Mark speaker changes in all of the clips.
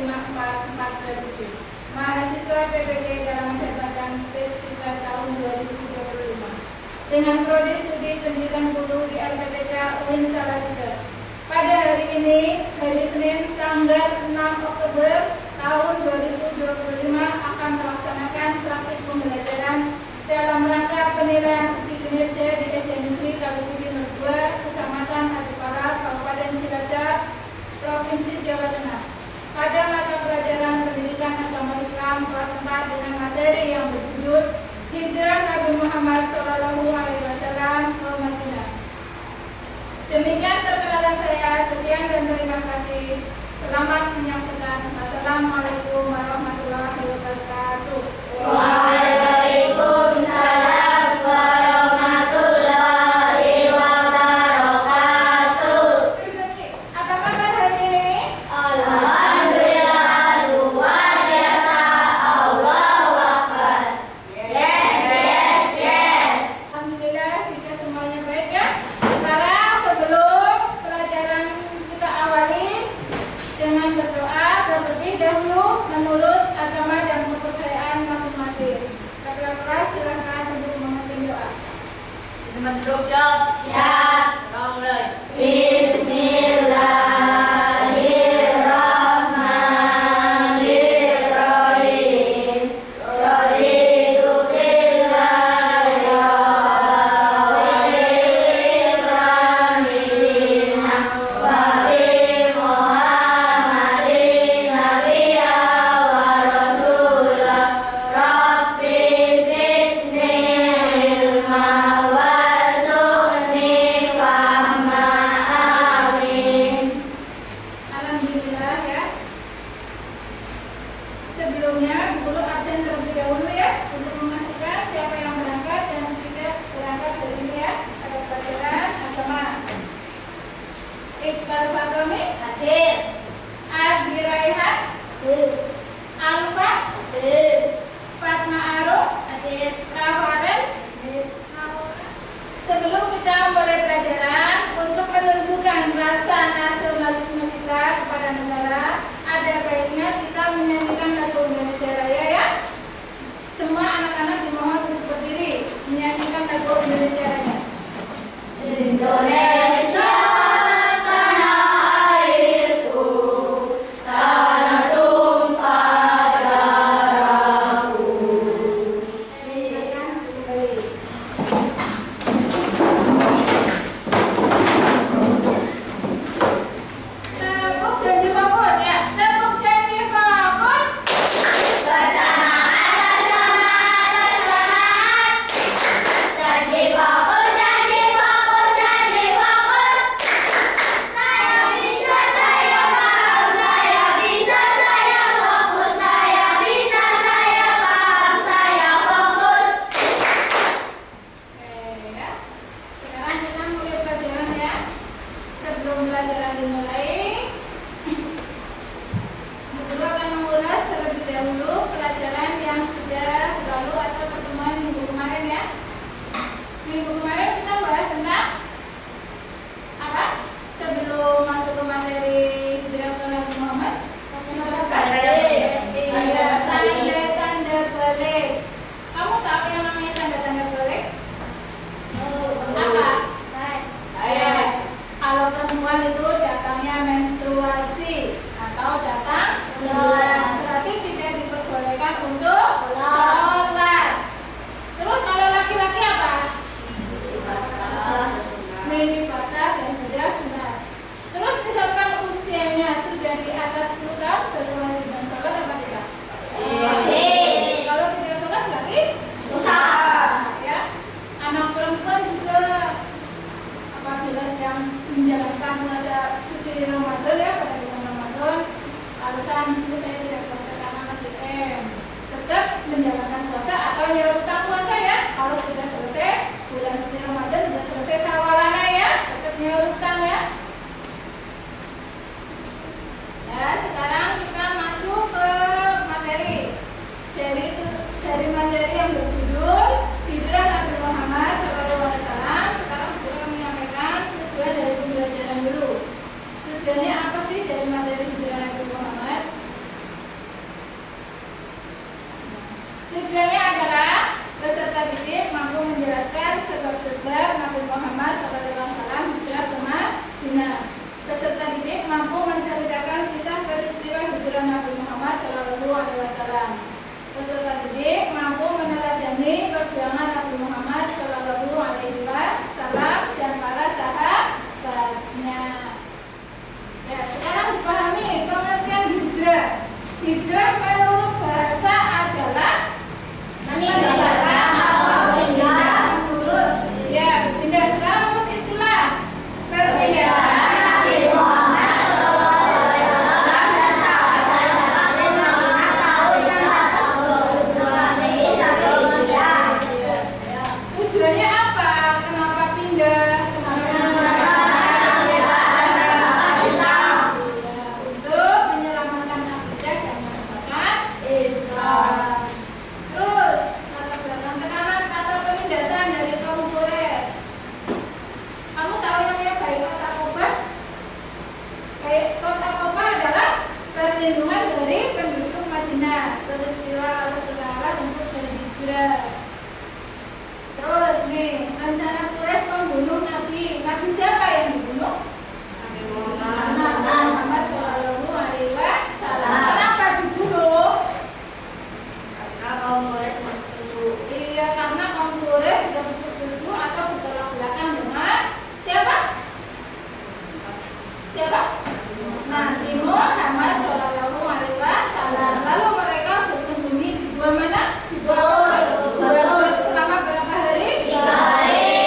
Speaker 1: 55427. Mahasiswa PPG dalam jabatan PES 3 tahun 2025 dengan prodi studi pendidikan guru di LPTK UIN Salatiga. Pada hari ini, hari Senin tanggal 6 Oktober tahun 2025 akan melaksanakan praktik pembelajaran dalam rangka penilaian uji kinerja di SD Negeri Kalibudi Nomor 2, Kecamatan Adipara, Kabupaten Cilacap, Provinsi Jawa Tengah. Pada mata pelajaran pendidikan agama Islam kelas 4 dengan materi yang berjudul Hijrah Nabi Muhammad SAW ke Madinah. Demikian perkenalan saya. Sekian dan terima kasih. Selamat menyaksikan. Assalamualaikum warahmatullahi wabarakatuh.
Speaker 2: Waalaikumsalam warahmatullahi wabarakatuh.
Speaker 1: Apa kabar hari ini?
Speaker 2: Alhamdulillah, luar biasa. Allahu Akbar. Yes.
Speaker 1: Alhamdulillah jika semuanya baik ya. Sekarang sebelum pelajaran kita awali dengan berdoa, terlebih dahulu menurut agama dan kepercayaan masing-masing. Kakak-kakak silakan untuk memimpin doa.
Speaker 2: Teman duduk, jawab. Siap. Mulai. Bismillahirrahmanirrahim. Raditu billahi Islami dinan wa bi Muhammadin nabiyya wa rasulah. Rabbi zidni ilma warzuqni fahma. Amin.
Speaker 1: Alhamdulillah ya. Sebelumnya guru absen terlebih dahulu ya untuk memastikan siapa yang berangkat dan tidak berangkat hari ini ya pada pelajaran agama. Iqbal Fatoni
Speaker 2: Hadir.
Speaker 1: Adi Raihan Alfa Fatma Arum Rafael. Sebelum kita mulai pelajaran, untuk menunjukkan rasa nasionalisme kita kepada negara, ada baiknya kita menyanyikan lagu Indonesia Raya ya. Semua anak-anak dimohon untuk berdiri menyanyikan lagu Indonesia Raya.
Speaker 2: Indonesia tanah airku, tanah tumpah darahku.
Speaker 1: Tepuk janji fokus ya. Tepuk janji fokus.
Speaker 2: Bersemangat, bersemangat, bersemangat. Janji fokus, janji fokus, janji fokus. Saya bisa, saya paham, saya bisa, saya fokus. Saya bisa, saya paham, saya fokus.
Speaker 1: Oke ya. Sekarang kita mulai pelajaran ya. Sebelum pelajaran dimulai, guru akan mengulas terlebih dahulu pelajaran yang sudah berlalu atau pertemuan minggu kemarin ya. Minggu kemarin kita bahas tentang apa? Sebelum masuk ke materi hijrah ke Nabi Muhammad, tanda-tanda balik. Kamu tahu yang namanya tanda-tanda balik? Apa? Kalau perempuan itu datangnya menstruasi atau datang bulan, berarti tidak diperbolehkan untuk sholat. Terus kalau laki-laki apa? Nifasah dan sudah sunat. Terus misalkan usianya sudah di atas 10 tahun berkewajiban sholat apa tidak? Kalau tidak sholat berarti ya. Anak perempuan juga apabila sedang menjalankan puasa suci Ramadan ya pada bulan Ramadan, alasan itu saya tidak puasa karena lagi tetap menjalankan puasa atau nyerutak puasa ya. Kalau sudah selesai bulan suci Ramadan, sudah selesai sawalana ya, tetap nyerutak ya. Ya, sekarang kita masuk ke materi. Dari materi yang berjudul Hijrah Nabi Muhammad SAW. Sekarang kita menyampaikan tujuan dari pembelajaran dulu. Tujuannya apa sih dari materi hijrah Nabi Muhammad? Terus nih, rencana tulis pembunuh Nabi. Nabi siapa yang dibunuh?
Speaker 2: Nabi
Speaker 1: Muhammad Shallallahu Alaihi Wasallam. Kenapa dibunuh?
Speaker 2: karena kaum Quraisy tidak setuju.
Speaker 1: Iya, karena kaum Quraisy tidak setuju atau bertolak belakang dengan siapa? Siapa? Nabi Muhammad Shallallahu Alaihi Wasallam. Lalu mereka bersembunyi di gua mana? Di gua selama berapa hari?
Speaker 2: 3 hari.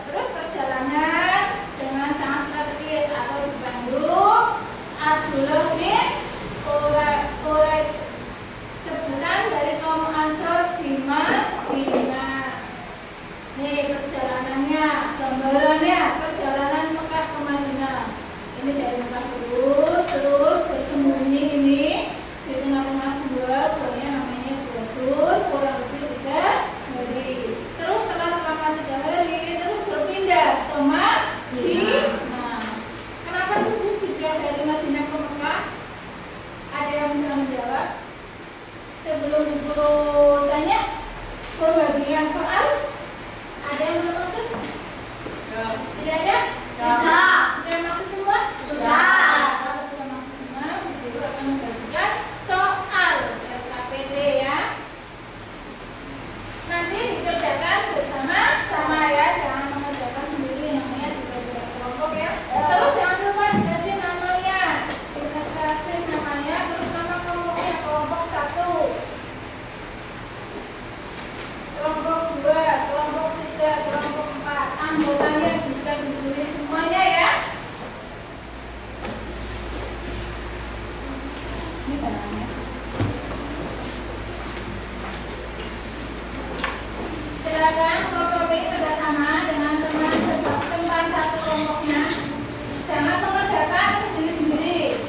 Speaker 1: Terus perjalanan dengan sangat strategis atau dibantu Abdullah bin Quraisy, sebutan dari kaum Ansor di Madinah. Nih perjalanannya, gambarannya perjalanan Mekah ke Madinah. Ini dari Mekah dulu, terus bersembunyi ini di tengah-tengah guanya namanya Gua Sur, kurang lebih 3 hari. Terus setelah selama 3 hari, terus berpindah ke Madinah. Kenapa sih Bu pindah dari Madinah ke Mekah? Ada yang bisa menjawab? Sebelum Guru tanya pembagian soal, ada yang belum maksud? Tidak ada?
Speaker 2: Sudah.
Speaker 1: Sudah maksud semua?
Speaker 2: Sudah.
Speaker 1: Kalau sudah maksud semua, Guru akan membagikan soal LKPD ya. Nanti dikerjakan bersama-sama ya, jangan mengerjakan sendiri, namanya juga buat kelompok ya. Terus jangan lupa dikasih namanya, dikasih namanya, terus nama kelompoknya, kelompok 1, kelompok 2, kelompok 3, kelompok 4, anggotanya juga ditulis semuanya ya. Ini caranya. Silakan kelompok B kerjasama dengan teman satu kelompoknya. Jangan mengerjakan sendiri-sendiri.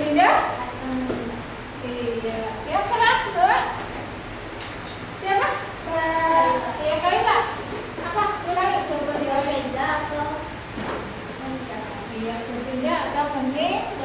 Speaker 1: Dinda? Iya. Yang keras, Mbak. Siapa? Iya, Kaila. Apa? Ulangi, coba diulangi.
Speaker 2: Beda atau
Speaker 1: Iya, Dinda atau Hening?